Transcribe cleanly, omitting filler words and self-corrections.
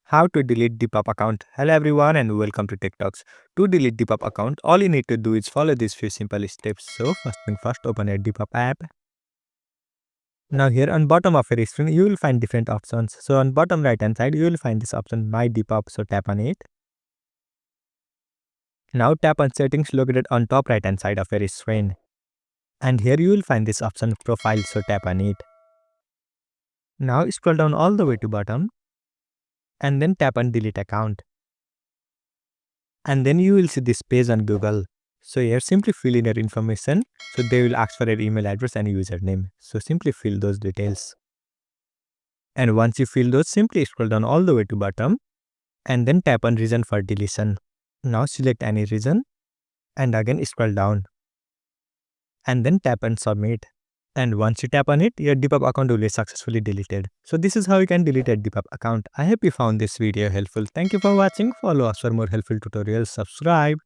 How to delete Depop account. Hello everyone and welcome to Tech Talks. To delete Depop account, all you need to do is follow these few simple steps. So first thing first, open a Depop app. Now here on bottom of your screen, you will find different options. So on bottom right hand side, you will find this option My Depop. So tap on it. Now tap on settings located on top right hand side of your screen. And here you will find this option Profile. So tap on it. Now scroll down all the way to bottom. And then tap on Delete account. And then you will see this page on Google. So here simply fill in your information. So they will ask for your email address and username. So simply fill those details. And once you fill those, simply scroll down all the way to bottom. And then tap on reason for deletion. Now select any reason. And again scroll down. And then tap on submit. And once you tap on it, your Depop account will be successfully deleted. So this is how you can delete a Depop account. I hope you found this video helpful. Thank you for watching. Follow us for more helpful tutorials. Subscribe.